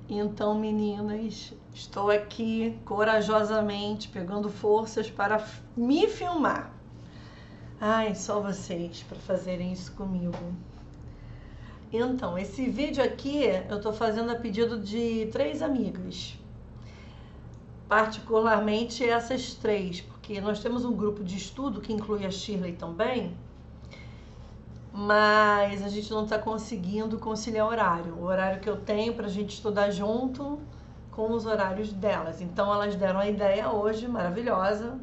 Então, meninas, estou aqui corajosamente pegando forças para me filmar. Ai, só vocês para fazerem isso comigo. Então, esse vídeo aqui eu tô fazendo a pedido de 3 amigas. Particularmente essas 3, porque nós temos um grupo de estudo que inclui a Shirley também, mas a gente não está conseguindo conciliar o horário que eu tenho para a gente estudar junto com os horários delas. Então elas deram a ideia hoje, maravilhosa,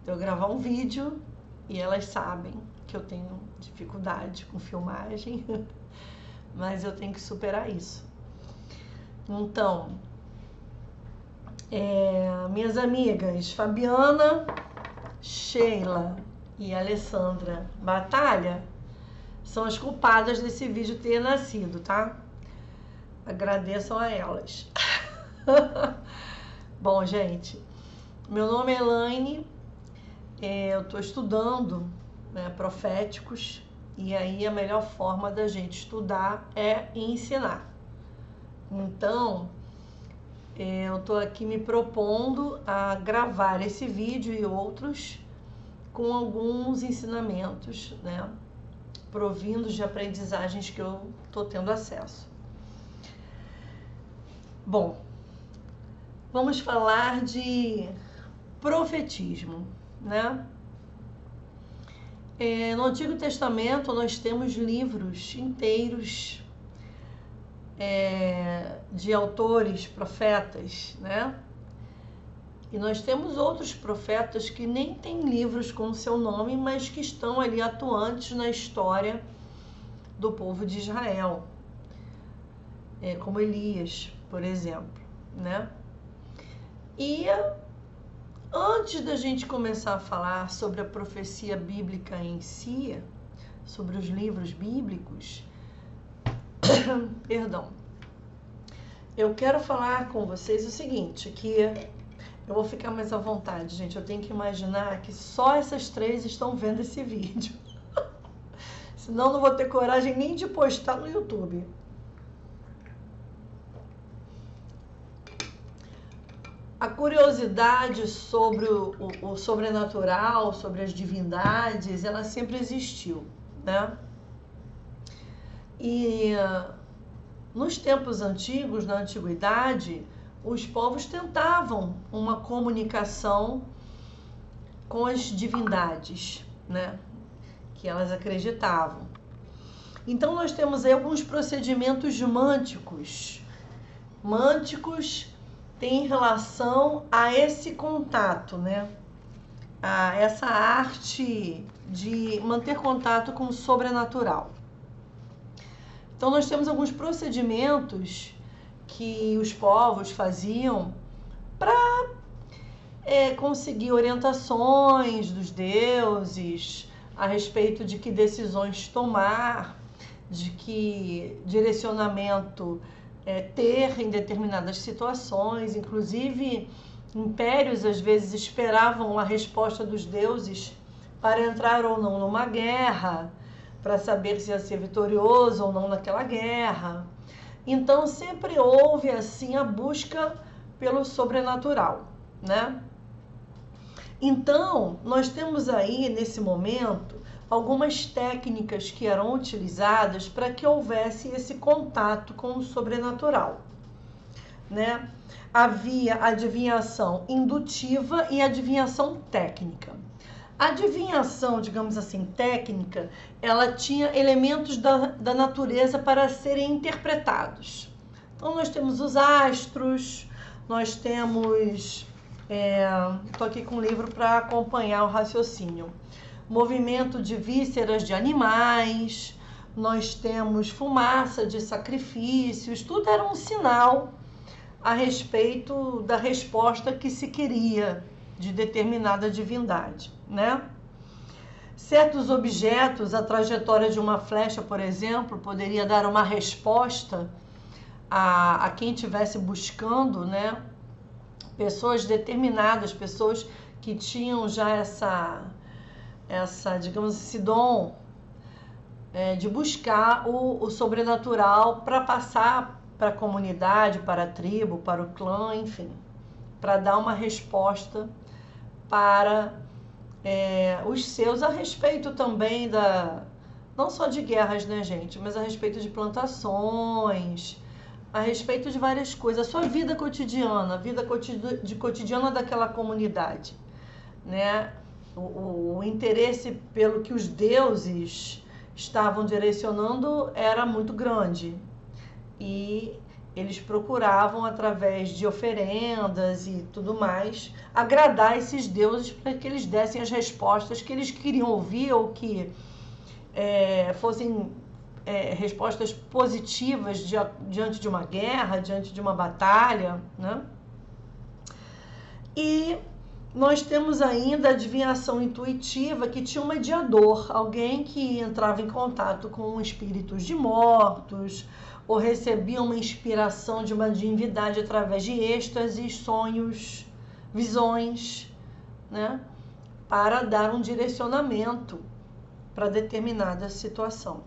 de eu gravar um vídeo, e elas sabem que eu tenho dificuldade com filmagem, mas eu tenho que superar isso. Então, minhas amigas Fabiana, Sheila e Alessandra Batalha são as culpadas desse vídeo ter nascido, tá? Agradeçam a elas. Bom, gente, meu nome é Elaine, eu tô estudando, né, proféticos, e aí a melhor forma da gente estudar é ensinar. Então, eu tô aqui me propondo a gravar esse vídeo e outros com alguns ensinamentos, né, provindos de aprendizagens que eu tô tendo acesso. Bom, vamos falar de profetismo, né? No Antigo Testamento nós temos livros inteiros de autores, profetas, né? E nós temos outros profetas que nem têm livros com o seu nome, mas que estão ali atuantes na história do povo de Israel, como Elias, por exemplo, né? E antes da gente começar a falar sobre a profecia bíblica em si, sobre os livros bíblicos, perdão, eu quero falar com vocês o seguinte, que eu vou ficar mais à vontade, gente. Eu tenho que imaginar que só essas 3 estão vendo esse vídeo. Senão não vou ter coragem nem de postar no YouTube. A curiosidade sobre o sobrenatural, sobre as divindades, ela sempre existiu, né? E nos tempos antigos, na antiguidade, os povos tentavam uma comunicação com as divindades, né, que elas acreditavam. Então nós temos aí alguns procedimentos mânticos. Mânticos têm relação a esse contato, né, a essa arte de manter contato com o sobrenatural. Então nós temos alguns procedimentos que os povos faziam para conseguir orientações dos deuses a respeito de que decisões tomar, de que direcionamento ter em determinadas situações. Inclusive, impérios às vezes esperavam a resposta dos deuses para entrar ou não numa guerra, para saber se ia ser vitorioso ou não naquela guerra. Então sempre houve assim a busca pelo sobrenatural, né? Então nós temos aí nesse momento algumas técnicas que eram utilizadas para que houvesse esse contato com o sobrenatural, né? Havia adivinhação indutiva e adivinhação técnica. A adivinhação, digamos assim, técnica, ela tinha elementos da natureza para serem interpretados. Então, nós temos os astros, nós temos... Estou aqui com um livro para acompanhar o raciocínio. Movimento de vísceras de animais, nós temos fumaça de sacrifícios, tudo era um sinal a respeito da resposta que se queria de determinada divindade, né? Certos objetos, a trajetória de uma flecha, por exemplo, poderia dar uma resposta a quem estivesse buscando, né? Pessoas determinadas, pessoas que tinham já essa digamos, esse dom de buscar o sobrenatural para passar para a comunidade, para a tribo, para o clã, enfim, para dar uma resposta para os seus, a respeito também não só de guerras, né, gente, mas a respeito de plantações, a respeito de várias coisas, a sua vida cotidiana, a vida cotidiana daquela comunidade, né? O interesse pelo que os deuses estavam direcionando era muito grande e eles procuravam, através de oferendas e tudo mais, agradar esses deuses para que eles dessem as respostas que eles queriam ouvir ou que fossem respostas positivas diante de uma guerra, diante de uma batalha, né? E nós temos ainda a adivinhação intuitiva, que tinha um mediador, alguém que entrava em contato com espíritos de mortos, ou recebia uma inspiração de uma divindade através de êxtases, sonhos, visões, né? Para dar um direcionamento para determinada situação.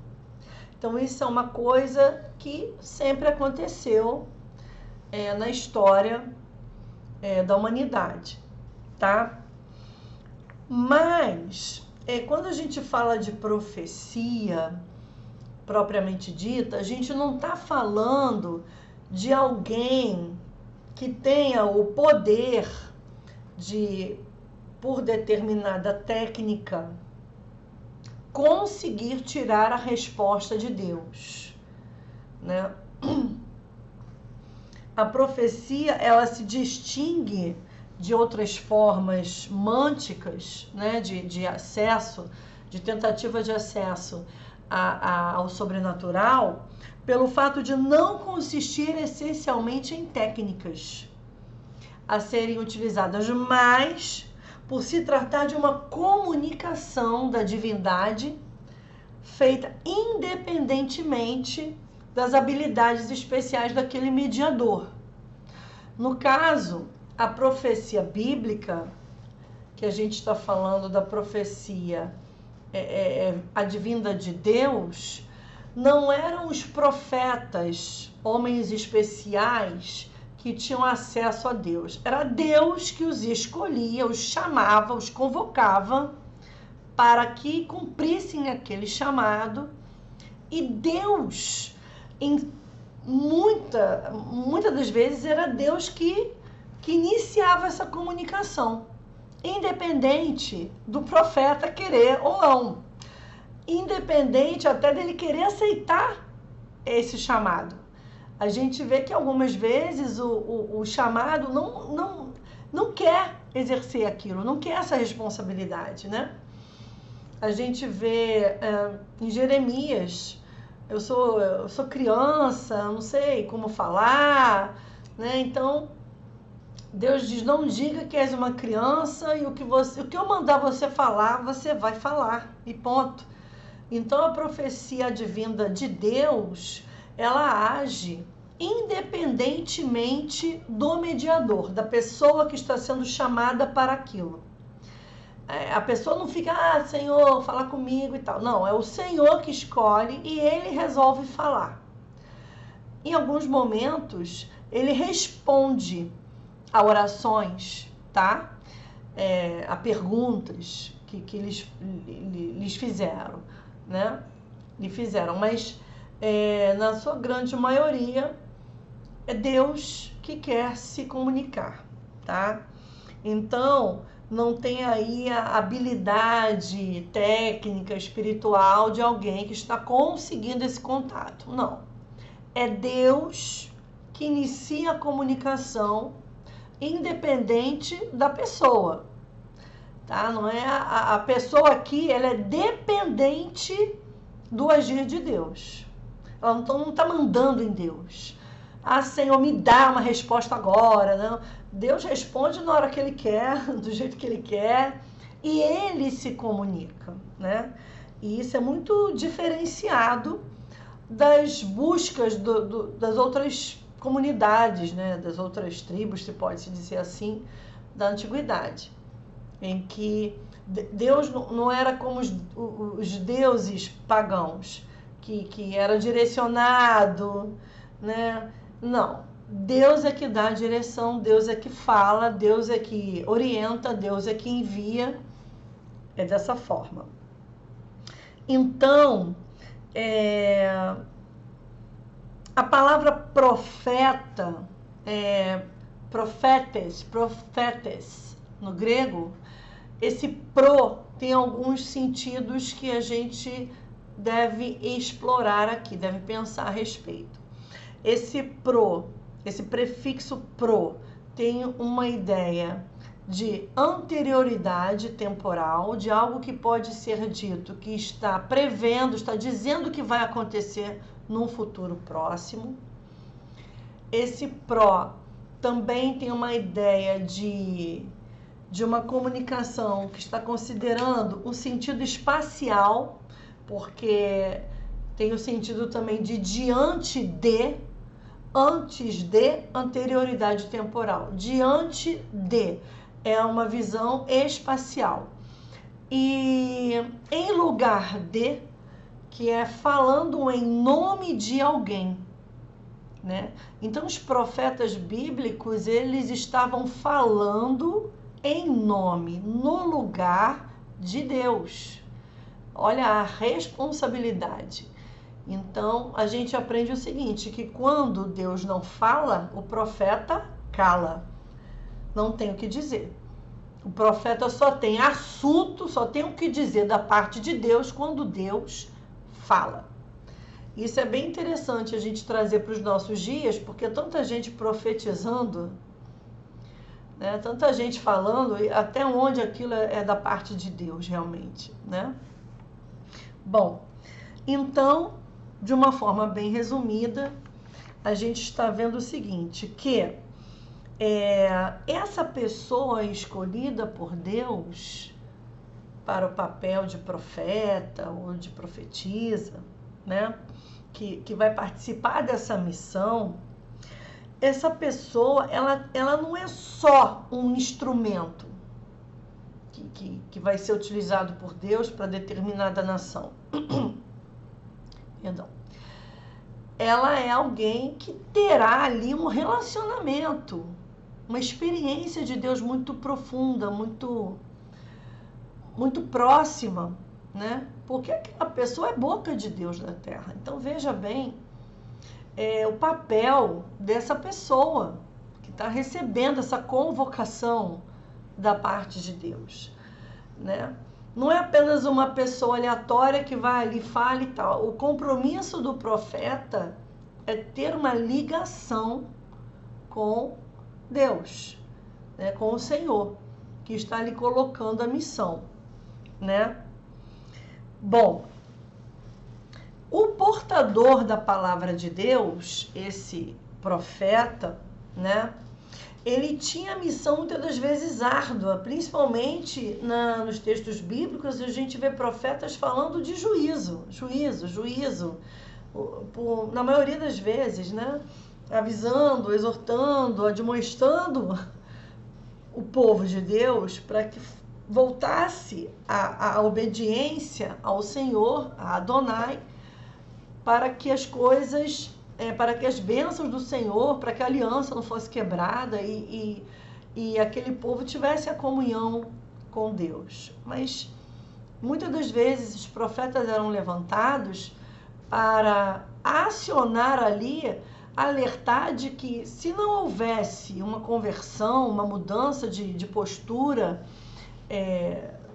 Então, isso é uma coisa que sempre aconteceu na história da humanidade, tá? Mas, quando a gente fala de profecia propriamente dita, a gente não está falando de alguém que tenha o poder de, por determinada técnica, conseguir tirar a resposta de Deus, né? A profecia, ela se distingue de outras formas mânticas, né, de acesso, de tentativa de acesso ao sobrenatural, pelo fato de não consistir essencialmente em técnicas a serem utilizadas, mas por se tratar de uma comunicação da divindade feita independentemente das habilidades especiais daquele mediador. No caso, a profecia bíblica, que a gente está falando da profecia advinda de Deus, não eram os profetas, homens especiais, que tinham acesso a Deus. Era Deus que os escolhia, os chamava, os convocava para que cumprissem aquele chamado. E Deus, muitas das vezes, era Deus que iniciava essa comunicação, independente do profeta querer ou não, independente até dele querer aceitar esse chamado. A gente vê que algumas vezes o chamado não quer exercer aquilo, não quer essa responsabilidade, né? A gente vê em Jeremias, eu sou criança, não sei como falar, né? Então, Deus diz, não diga que és uma criança e o que eu mandar você falar, você vai falar, e ponto. Então, a profecia advinda de Deus, ela age independentemente do mediador, da pessoa que está sendo chamada para aquilo. A pessoa não fica, Senhor, fala comigo e tal. Não, é o Senhor que escolhe e ele resolve falar. Em alguns momentos, ele responde a orações, tá? A perguntas que lhes fizeram, né? Lhe fizeram, mas na sua grande maioria é Deus que quer se comunicar, tá? Então, não tem aí a habilidade técnica, espiritual de alguém que está conseguindo esse contato. Não. É Deus que inicia a comunicação independente da pessoa, tá? Não é a pessoa aqui, ela é dependente do agir de Deus. Ela não está mandando em Deus. Senhor, me dá uma resposta agora. Não. Deus responde na hora que Ele quer, do jeito que Ele quer, e Ele se comunica, né? E isso é muito diferenciado das buscas das outras comunidades, né? Das outras tribos, se pode se dizer assim, da antiguidade, em que Deus não era como os deuses pagãos, que era direcionado, né? Não. Deus é que dá a direção, Deus é que fala, Deus é que orienta, Deus é que envia. É dessa forma. Então, a palavra profeta, profetes, no grego, esse pro tem alguns sentidos que a gente deve explorar aqui, deve pensar a respeito. Esse prefixo pro, tem uma ideia de anterioridade temporal, de algo que pode ser dito, que está prevendo, está dizendo que vai acontecer num futuro próximo. Esse pró também tem uma ideia de uma comunicação que está considerando um sentido espacial, porque tem o sentido também de diante de, antes de, anterioridade temporal. Diante de é uma visão espacial. E em lugar de, que é falando em nome de alguém, né? Então, os profetas bíblicos, eles estavam falando em nome, no lugar de Deus. Olha a responsabilidade. Então, a gente aprende o seguinte, que quando Deus não fala, o profeta cala. Não tem o que dizer. O profeta só tem assunto, só tem o que dizer da parte de Deus quando Deus fala. Isso é bem interessante a gente trazer para os nossos dias, porque tanta gente profetizando, né? Tanta gente falando, até onde aquilo é da parte de Deus realmente, né? Bom, então, de uma forma bem resumida, a gente está vendo o seguinte, que essa pessoa escolhida por Deus para o papel de profeta ou de profetisa, né? Que vai participar dessa missão, essa pessoa, ela não é só um instrumento que vai ser utilizado por Deus para determinada nação. Perdão. Ela é alguém que terá ali um relacionamento, uma experiência de Deus muito profunda, muito próxima, né? Porque aquela pessoa é boca de Deus na terra. Então, veja bem o papel dessa pessoa que está recebendo essa convocação da parte de Deus, né? Não é apenas uma pessoa aleatória que vai ali, fala e tal. O compromisso do profeta é ter uma ligação com Deus, né? Com o Senhor, que está ali colocando a missão, né? Bom, o portador da palavra de Deus, esse profeta, né? Ele tinha a missão muitas das vezes árdua, principalmente nos textos bíblicos, a gente vê profetas falando de juízo, na maioria das vezes, né? Avisando, exortando, admoestando o povo de Deus para que voltasse a obediência ao Senhor, a Adonai, para que as coisas, para que as bênçãos do Senhor, para que a aliança não fosse quebrada e aquele povo tivesse a comunhão com Deus. Mas muitas das vezes os profetas eram levantados para acionar ali, alertar de que se não houvesse uma conversão, uma mudança de postura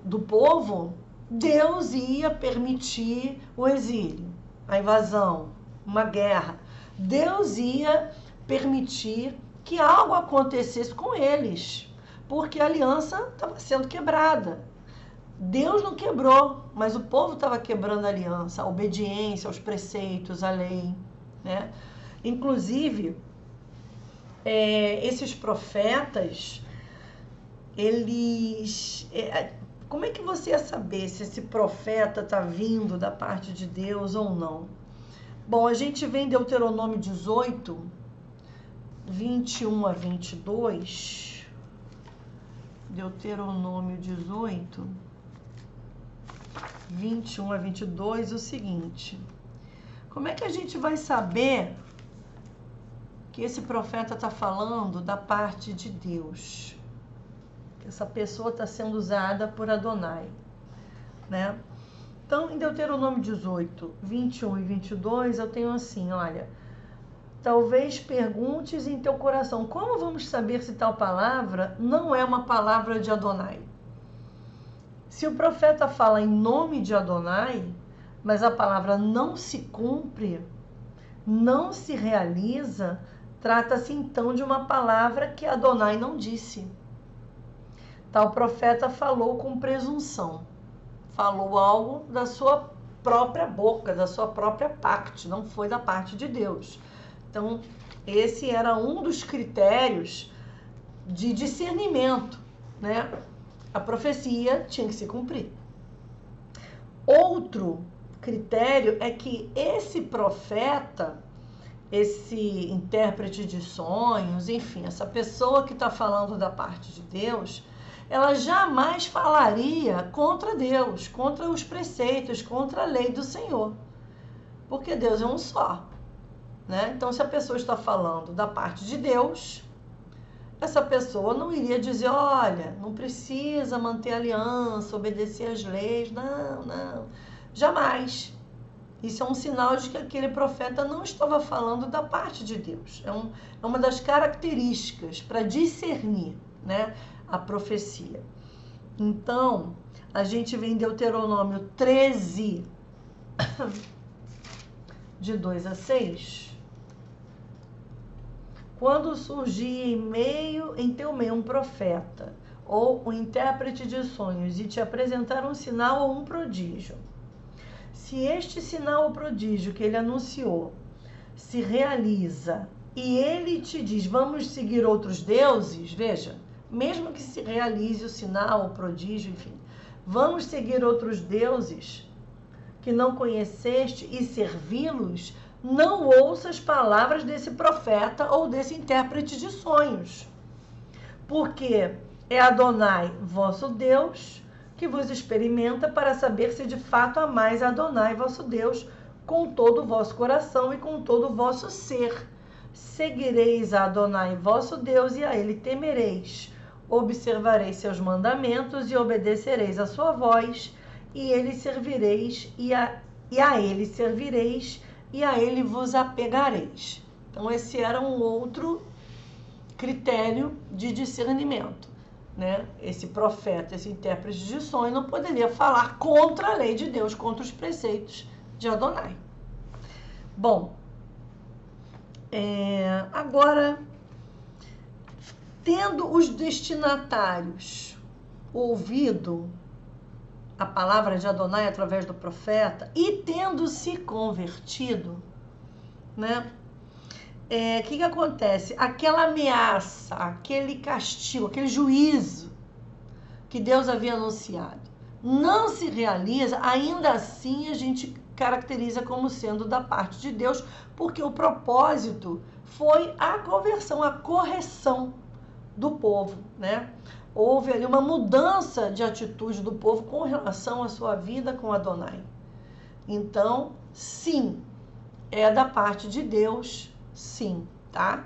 do povo, Deus ia permitir o exílio, a invasão, uma guerra. Deus ia permitir que algo acontecesse com eles, porque a aliança estava sendo quebrada. Deus não quebrou, mas o povo estava quebrando a aliança, a obediência aos preceitos, à lei, né? Inclusive, esses profetas, eles... como é que você ia saber se esse profeta está vindo da parte de Deus ou não? Bom, a gente vê em Deuteronômio 18, 21 a 22. Deuteronômio 18, 21 a 22, o seguinte. Como é que a gente vai saber que esse profeta está falando da parte de Deus. Que essa pessoa está sendo usada por Adonai, né? Então, em Deuteronômio 18, 21 e 22, eu tenho assim, olha... Talvez perguntes em teu coração, como vamos saber se tal palavra não é uma palavra de Adonai? Se o profeta fala em nome de Adonai, mas a palavra não se cumpre, não se realiza, trata-se então de uma palavra que Adonai não disse. Tal profeta falou com presunção, falou algo da sua própria boca, da sua própria parte, não foi da parte de Deus. Então, esse era um dos critérios de discernimento, né? A profecia tinha que se cumprir. Outro critério é que esse profeta, esse intérprete de sonhos, enfim, essa pessoa que está falando da parte de Deus, ela jamais falaria contra Deus, contra os preceitos, contra a lei do Senhor. Porque Deus é um só. Né? Então, se a pessoa está falando da parte de Deus, essa pessoa não iria dizer, olha, não precisa manter aliança, obedecer às leis, não, jamais. Isso é um sinal de que aquele profeta não estava falando da parte de Deus. É uma das características para discernir, né, a profecia. Então, a gente vê em Deuteronômio 13, de 2 a 6... Quando surgir em teu meio um profeta ou um intérprete de sonhos e te apresentar um sinal ou um prodígio, se este sinal ou prodígio que ele anunciou se realiza e ele te diz, vamos seguir outros deuses, veja, mesmo que se realize o sinal, o prodígio, enfim, vamos seguir outros deuses que não conheceste e servi-los, não ouça as palavras desse profeta ou desse intérprete de sonhos, porque é Adonai, vosso Deus, que vos experimenta para saber se de fato amais Adonai, vosso Deus, com todo o vosso coração e com todo o vosso ser. Seguireis a Adonai, vosso Deus, e a ele temereis. Observareis seus mandamentos e obedecereis a sua voz, e ele servireis, e a ele servireis, e a ele vos apegareis. Então, esse era um outro critério de discernimento, né? Esse profeta, esse intérprete de sonho não poderia falar contra a lei de Deus, contra os preceitos de Adonai. Bom, agora, tendo os destinatários ouvido a palavra de Adonai através do profeta e tendo se convertido, né? Que acontece? Aquela ameaça, aquele castigo, aquele juízo que Deus havia anunciado não se realiza, ainda assim a gente caracteriza como sendo da parte de Deus, porque o propósito foi a conversão, a correção do povo, né? Houve ali uma mudança de atitude do povo com relação à sua vida com Adonai. Então, sim, é da parte de Deus, sim, tá?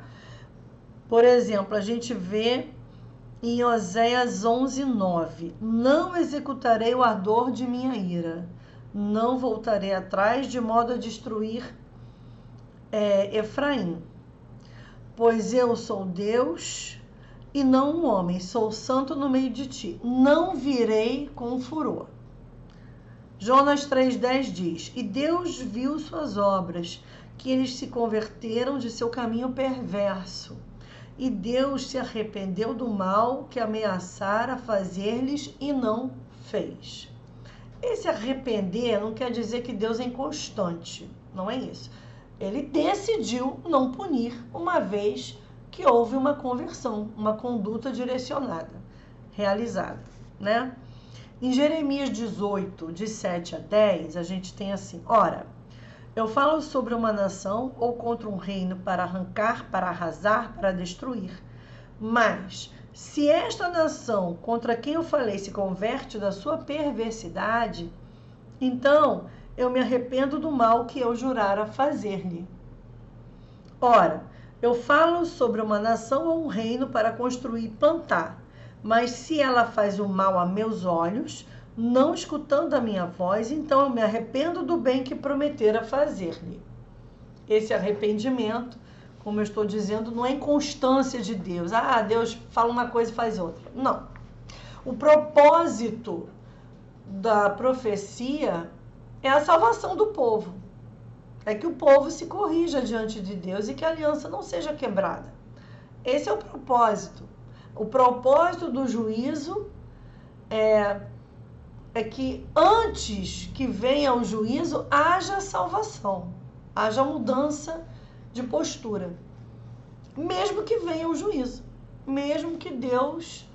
Por exemplo, a gente vê em Oséias 11:9, não executarei o ardor de minha ira, não voltarei atrás de modo a destruir Efraim, pois eu sou Deus e não um homem, sou santo no meio de ti, não virei com furor. Jonas 3:10 diz, e Deus viu suas obras, que eles se converteram de seu caminho perverso, e Deus se arrependeu do mal que ameaçara fazer-lhes e não fez. Esse arrepender não quer dizer que Deus é inconstante, não é isso. Ele decidiu não punir uma vez que houve uma conversão, uma conduta direcionada, realizada, né? Em Jeremias 18, de 7 a 10, a gente tem assim, ora, eu falo sobre uma nação ou contra um reino para arrancar, para arrasar, para destruir. Mas, se esta nação contra quem eu falei se converte da sua perversidade, então eu me arrependo do mal que eu jurara fazer-lhe. Ora, Eu falo sobre uma nação ou um reino para construir e plantar, mas se ela faz o mal a meus olhos, não escutando a minha voz, então eu me arrependo do bem que prometera fazer-lhe. Esse arrependimento, como eu estou dizendo, não é inconstância de Deus. Ah, Deus fala uma coisa e faz outra. Não. O propósito da profecia é a salvação do povo. É que o povo se corrija diante de Deus e que a aliança não seja quebrada. Esse é o propósito. O propósito do juízo é que antes que venha o juízo, haja salvação, haja mudança de postura. Mesmo que venha o juízo, mesmo que Deus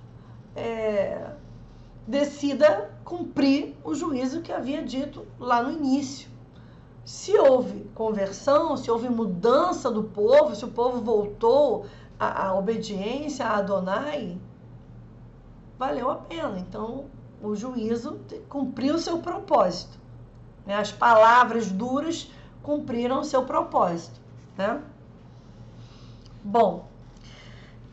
decida cumprir o juízo que havia dito lá no início. Se houve conversão, se houve mudança do povo, se o povo voltou à obediência a Adonai, valeu a pena. Então, o juízo cumpriu o seu propósito. As palavras duras cumpriram o seu propósito, né? Bom,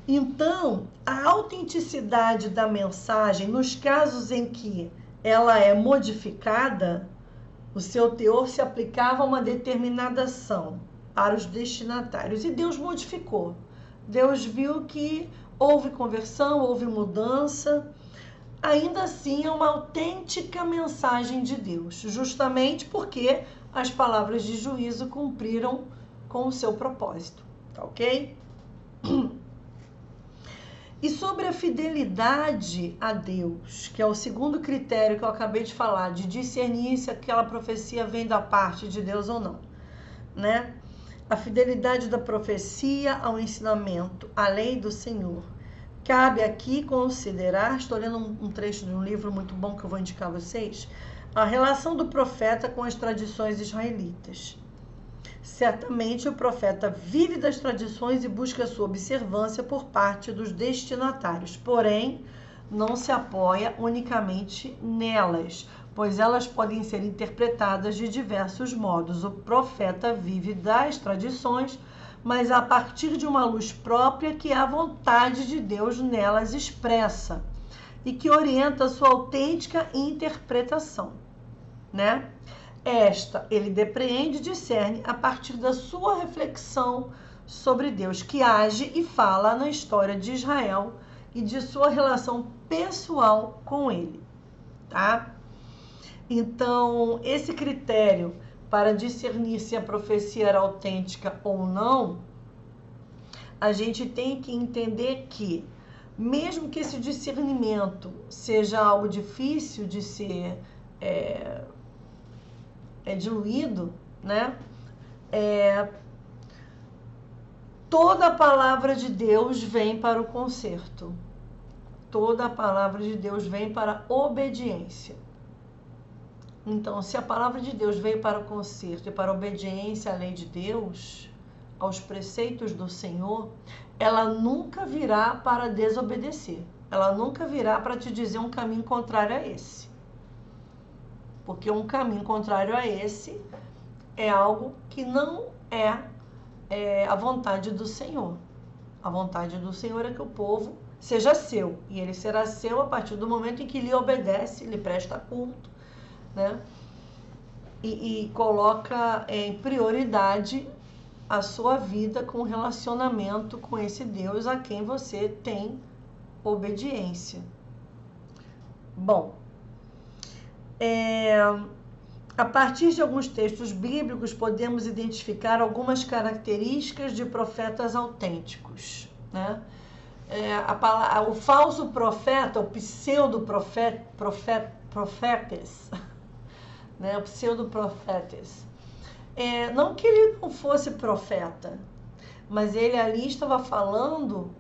então, a autenticidade da mensagem, nos casos em que ela é modificada, o seu teor se aplicava a uma determinada ação para os destinatários. E Deus modificou. Deus viu que houve conversão, houve mudança. Ainda assim, é uma autêntica mensagem de Deus, justamente porque as palavras de juízo cumpriram com o seu propósito, ok? E sobre a fidelidade a Deus, que é o segundo critério que eu acabei de falar, de discernir se aquela profecia vem da parte de Deus ou não, né? A fidelidade da profecia ao ensinamento, à lei do Senhor. Cabe aqui considerar, estou lendo um trecho de um livro muito bom que eu vou indicar a vocês, a relação do profeta com as tradições israelitas. Certamente o profeta vive das tradições e busca sua observância por parte dos destinatários, porém não se apoia unicamente nelas, pois elas podem ser interpretadas de diversos modos. O profeta vive das tradições, mas a partir de uma luz própria que a vontade de Deus nelas expressa e que orienta a sua autêntica interpretação, né? Esta ele depreende e discerne a partir da sua reflexão sobre Deus, que age e fala na história de Israel e de sua relação pessoal com ele, tá? Então, esse critério para discernir se a profecia era autêntica ou não, a gente tem que entender que, mesmo que esse discernimento seja algo difícil de ser diluído, né? Toda a palavra de Deus vem para o conserto. Toda a palavra de Deus vem para a obediência. Então, se a palavra de Deus veio para o conserto e para a obediência à lei de Deus, aos preceitos do Senhor, ela nunca virá para desobedecer. Ela nunca virá para te dizer um caminho contrário a esse. Porque um caminho contrário a esse é algo que não é a vontade do Senhor. A vontade do Senhor é que o povo seja seu. E ele será seu a partir do momento em que lhe obedece, lhe presta culto, né? E coloca em prioridade a sua vida com relacionamento com esse Deus a quem você tem obediência. Bom, a partir de alguns textos bíblicos, podemos identificar algumas características de profetas autênticos, né? O falso profeta, o pseudo-profetas, né? O pseudo-profetas. Não que ele não fosse profeta, mas ele ali estava falando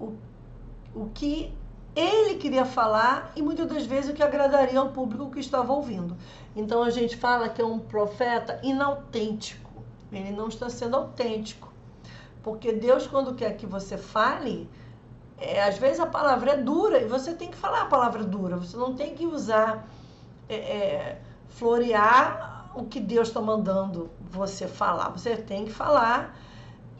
o que ele queria falar e muitas das vezes o que agradaria ao público que estava ouvindo. Então a gente fala que é um profeta inautêntico. Ele não está sendo autêntico. Porque Deus, quando quer que você fale, às vezes a palavra é dura e você tem que falar a palavra dura. Você não tem que usar, florear o que Deus está mandando você falar. Você tem que falar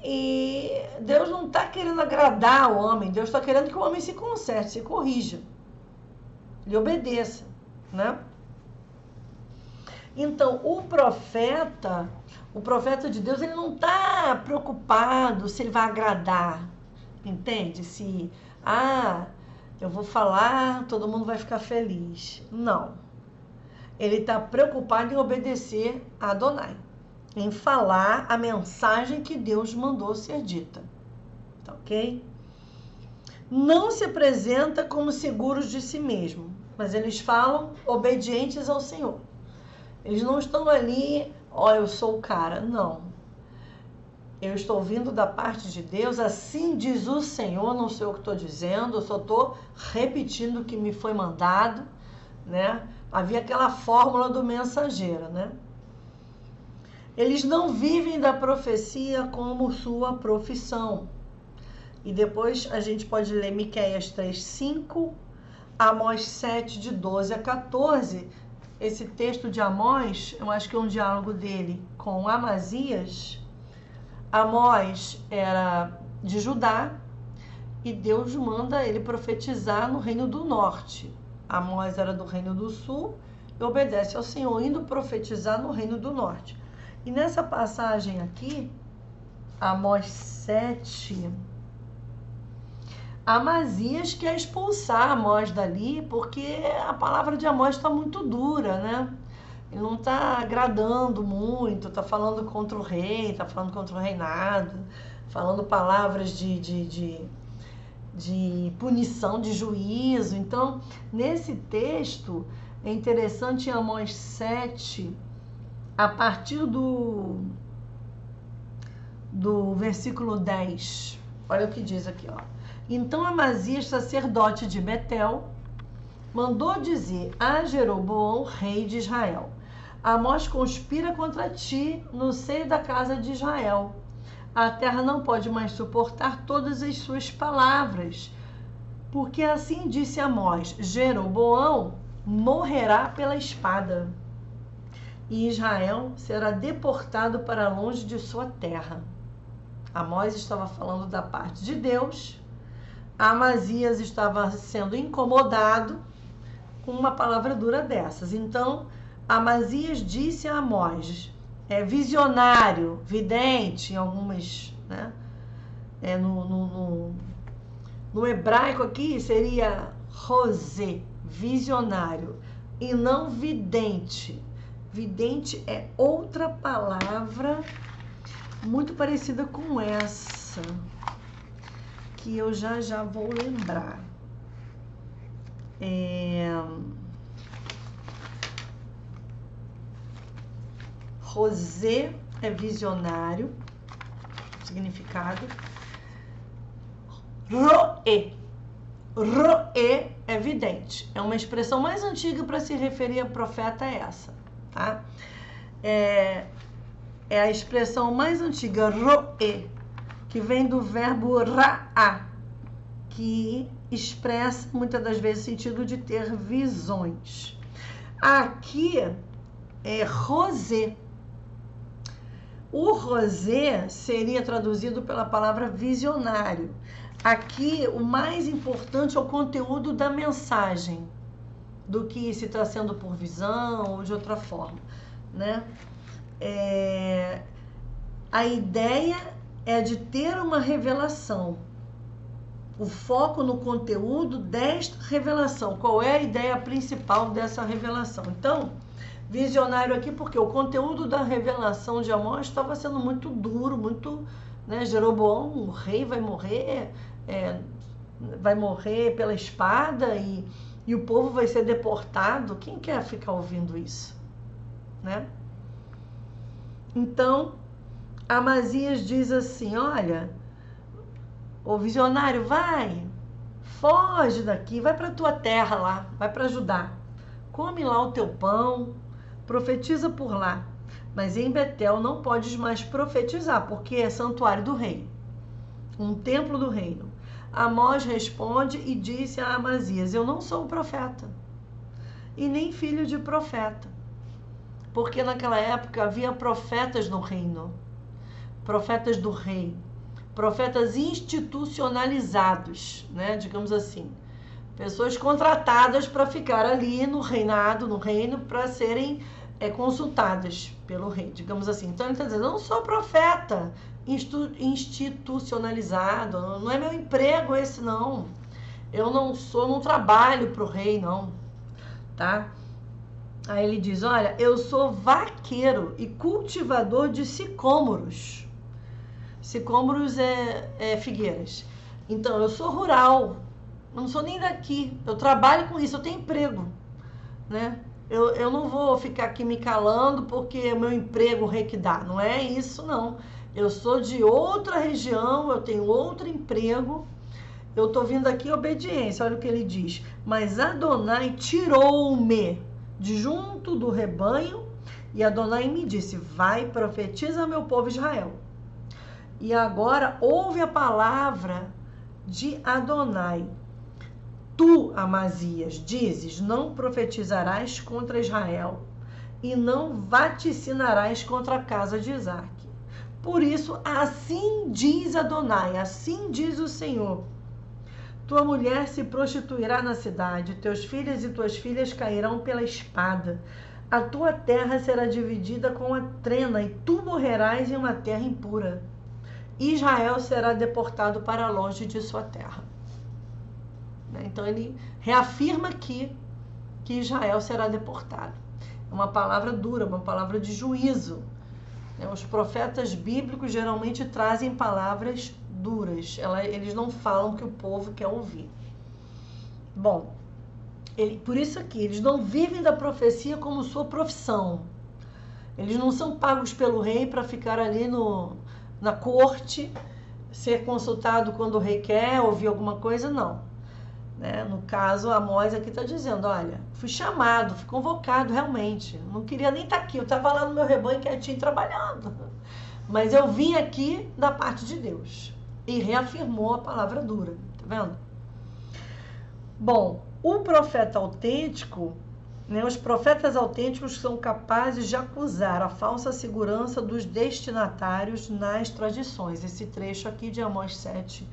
E Deus não está querendo agradar o homem, Deus está querendo que o homem se conserte, se corrija, lhe obedeça, né? Então, o profeta de Deus, ele não está preocupado se ele vai agradar, entende? Se, eu vou falar, todo mundo vai ficar feliz. Não. Ele está preocupado em obedecer a Adonai, em falar a mensagem que Deus mandou ser dita, tá ok? Não se apresenta como seguros de si mesmo, mas eles falam obedientes ao Senhor. Eles não estão ali, eu sou o cara. Não. Eu estou vindo da parte de Deus, assim diz o Senhor, não sei o que estou dizendo, eu só estou repetindo o que me foi mandado, né? Havia aquela fórmula do mensageiro, né? Eles não vivem da profecia como sua profissão. E depois a gente pode ler Miqueias 3:5, Amós 7, de 12 a 14. Esse texto de Amós, eu acho que é um diálogo dele com Amazias. Amós era de Judá e Deus manda ele profetizar no reino do norte. Amós era do reino do sul e obedece ao Senhor, indo profetizar no reino do norte. E nessa passagem aqui, Amós 7, Amazias quer expulsar Amós dali, porque a palavra de Amós está muito dura, né? Ele não está agradando muito, está falando contra o rei, está falando contra o reinado, falando palavras de punição, de juízo. Então, nesse texto, é interessante em Amós 7, a partir do versículo 10, olha o que diz aqui, ó. Então Amazias, sacerdote de Betel, mandou dizer a Jeroboão, rei de Israel: Amós conspira contra ti no seio da casa de Israel. A terra não pode mais suportar todas as suas palavras, porque assim disse Amós: Jeroboão morrerá pela espada, e Israel será deportado para longe de sua terra. Amós estava falando da parte de Deus. Amazias estava sendo incomodado com uma palavra dura dessas. Então, Amazias disse a Amós, visionário, vidente, em algumas, né? No hebraico aqui seria rosé, visionário, e não vidente. Vidente é outra palavra muito parecida com essa, que eu já vou lembrar. Rosé é visionário, significado. Roé é vidente. É uma expressão mais antiga para se referir a profeta essa, tá? É a expressão mais antiga, roé, que vem do verbo ra'á, que expressa muitas das vezes o sentido de ter visões. Aqui é rosé. O rosé seria traduzido pela palavra visionário. Aqui o mais importante é o conteúdo da mensagem, do que se está sendo por visão ou de outra forma, né? A ideia é de ter uma revelação. O foco no conteúdo desta revelação. Qual é a ideia principal dessa revelação? Então, visionário aqui porque o conteúdo da revelação de Amós estava sendo muito duro, muito, né? Jeroboão, o rei, vai morrer pela espada e o povo vai ser deportado. Quem quer ficar ouvindo isso, né? Então, Amazias diz assim: olha, ô visionário, foge daqui, vai para tua terra lá, vai para Judá, come lá o teu pão, profetiza por lá, mas em Betel não podes mais profetizar, porque é santuário do rei, um templo do reino. Amós responde e disse a Amazias: eu não sou profeta e nem filho de profeta, porque naquela época havia profetas no reino, profetas do rei. profetas institucionalizados, né? Digamos assim. Pessoas contratadas para ficar ali no reino, para serem consultadas pelo rei, digamos assim. Então ele está dizendo, eu não sou profeta institucionalizado, não é meu emprego esse não. Eu não trabalho para o rei não, tá? Aí ele diz, olha, eu sou vaqueiro e cultivador de sicômoros. Sicômoros é figueiras. Então eu sou rural, não sou nem daqui, eu trabalho com isso, eu tenho emprego, né? Eu não vou ficar aqui me calando porque o meu emprego o rei que dá, não é isso não. Eu sou de outra região, eu tenho outro emprego, eu tô vindo aqui em obediência, olha o que ele diz. Mas Adonai tirou-me de junto do rebanho e Adonai me disse, vai, profetiza meu povo Israel. E agora ouve a palavra de Adonai. Tu, Amazias, dizes, não profetizarás contra Israel e não vaticinarás contra a casa de Isaque. Por isso, assim diz Adonai, assim diz o Senhor. Tua mulher se prostituirá na cidade, teus filhos e tuas filhas cairão pela espada. A tua terra será dividida com a trena e tu morrerás em uma terra impura. Israel será deportado para longe de sua terra. Então ele reafirma aqui que Israel será deportado. É uma palavra dura, uma palavra de juízo. Os profetas bíblicos geralmente trazem palavras duras. Eles não falam o que o povo quer ouvir. Bom, por isso aqui, eles não vivem da profecia como sua profissão. Eles não são pagos pelo rei para ficar ali na corte, ser consultado quando o rei quer, ouvir alguma coisa, não. No caso, Amós aqui está dizendo, olha, fui chamado, fui convocado realmente, não queria nem estar aqui, eu estava lá no meu rebanho quietinho trabalhando, mas eu vim aqui da parte de Deus e reafirmou a palavra dura, tá vendo? Bom, o profeta autêntico, os profetas autênticos são capazes de acusar a falsa segurança dos destinatários nas tradições. Esse trecho aqui de Amós 7,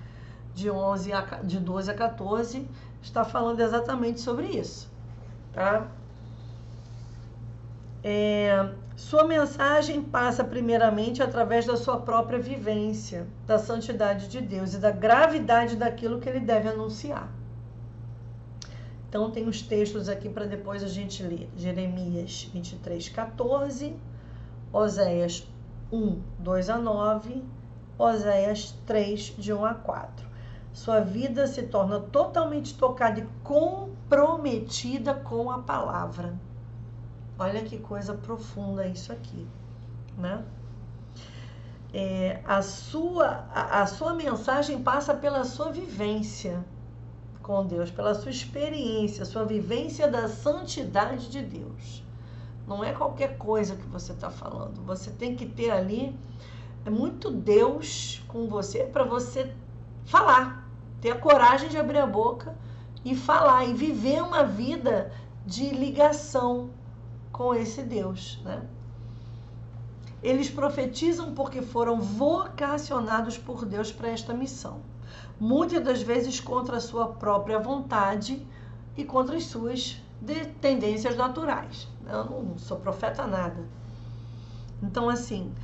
de 12 a 14, está falando exatamente sobre isso, tá? Sua mensagem passa primeiramente através da sua própria vivência, da santidade de Deus e da gravidade daquilo que ele deve anunciar. Então tem os textos aqui para depois a gente ler. Jeremias 23, 14, Oséias 1, 2 a 9, Oséias 3, de 1 a 4. Sua vida se torna totalmente tocada e comprometida com a palavra. Olha que coisa profunda isso aqui, né? A sua mensagem passa pela sua vivência com Deus, pela sua experiência, sua vivência da santidade de Deus. Não é qualquer coisa que você está falando. Você tem que ter ali muito Deus com você para você falar, ter a coragem de abrir a boca e falar e viver uma vida de ligação com esse Deus, né? Eles profetizam porque foram vocacionados por Deus para esta missão. Muitas das vezes contra a sua própria vontade e contra as suas tendências naturais. Eu não sou profeta nada. Então, assim,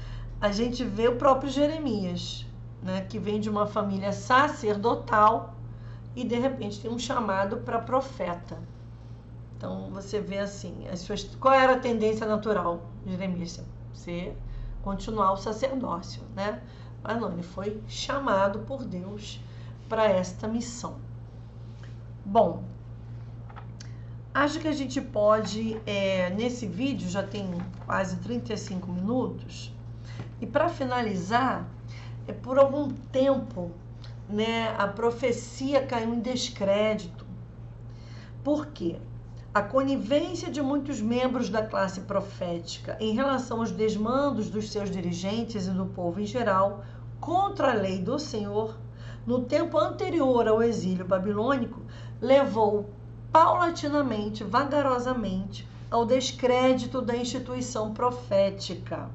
a gente vê o próprio Jeremias, né, que vem de uma família sacerdotal e, de repente, tem um chamado para profeta. Então, você vê assim, qual era a tendência natural de Jeremias? Você continuar o sacerdócio, né? Mas não, ele foi chamado por Deus para esta missão. Bom, acho que a gente pode, nesse vídeo, já tem quase 35 minutos, e para finalizar, por algum tempo, né, a profecia caiu em descrédito. Por quê? A conivência de muitos membros da classe profética em relação aos desmandos dos seus dirigentes e do povo em geral contra a lei do Senhor, no tempo anterior ao exílio babilônico, levou paulatinamente, vagarosamente, ao descrédito da instituição profética.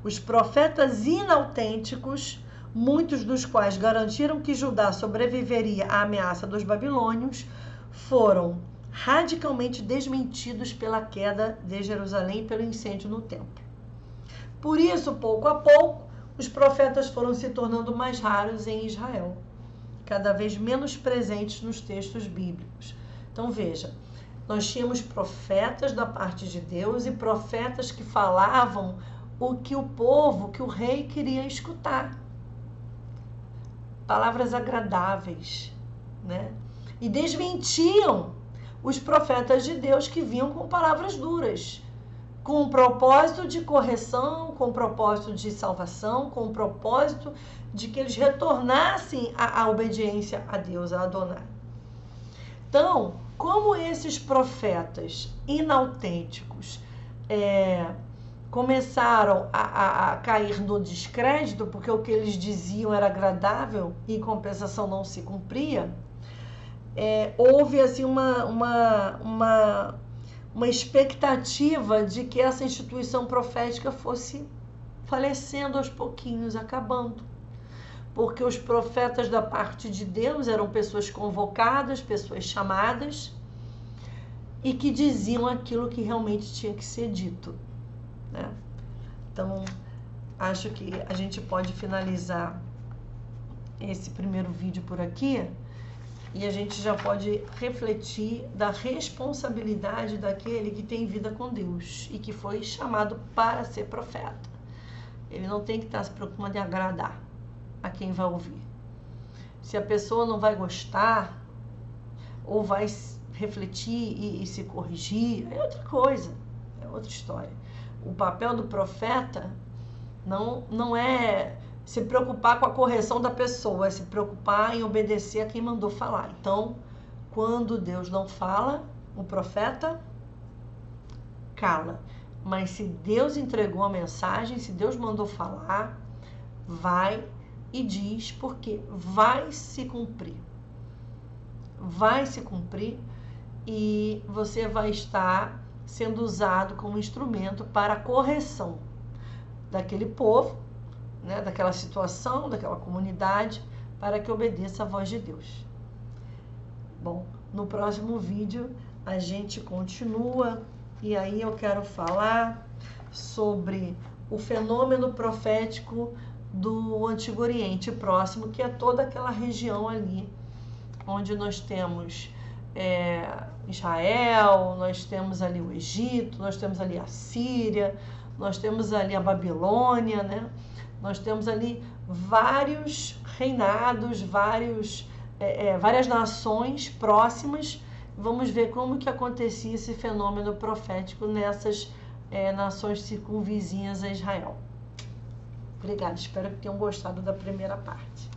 Os profetas inautênticos muitos dos quais garantiram que Judá sobreviveria à ameaça dos babilônios, foram radicalmente desmentidos pela queda de Jerusalém e pelo incêndio no templo. Por isso, pouco a pouco, os profetas foram se tornando mais raros em Israel, cada vez menos presentes nos textos bíblicos. Então veja, nós tínhamos profetas da parte de Deus e profetas que falavam o que o povo, que o rei queria escutar. Palavras agradáveis, né? E desmentiam os profetas de Deus que vinham com palavras duras, com o propósito de correção, com o propósito de salvação, com o propósito de que eles retornassem à obediência a Deus, a Adonai. Então, como esses profetas inautênticos começaram a cair no descrédito, porque o que eles diziam era agradável e em compensação não se cumpria, houve assim uma expectativa de que essa instituição profética fosse falecendo aos pouquinhos, acabando. Porque os profetas da parte de Deus eram pessoas convocadas, pessoas chamadas, e que diziam aquilo que realmente tinha que ser dito, né? Então, acho que a gente pode finalizar esse primeiro vídeo por aqui, e a gente já pode refletir da responsabilidade daquele que tem vida com Deus e que foi chamado para ser profeta. Ele não tem que estar se preocupando em agradar a quem vai ouvir. Se a pessoa não vai gostar ou vai refletir e se corrigir, é outra coisa, é outra história. O papel do profeta não é se preocupar com a correção da pessoa, é se preocupar em obedecer a quem mandou falar. Então, quando Deus não fala, o profeta cala. Mas se Deus entregou a mensagem, se Deus mandou falar, vai e diz, porque vai se cumprir. Vai se cumprir e você vai estar sendo usado como instrumento para a correção daquele povo, né, daquela situação, daquela comunidade, para que obedeça a voz de Deus. Bom, no próximo vídeo a gente continua e aí eu quero falar sobre o fenômeno profético do Antigo Oriente Próximo, que é toda aquela região ali onde nós temos Israel, nós temos ali o Egito, nós temos ali a Síria, nós temos ali a Babilônia, né? Nós temos ali vários reinados, várias nações próximas. Vamos ver como que acontecia esse fenômeno profético nessas nações circunvizinhas a Israel. Obrigada, espero que tenham gostado da primeira parte.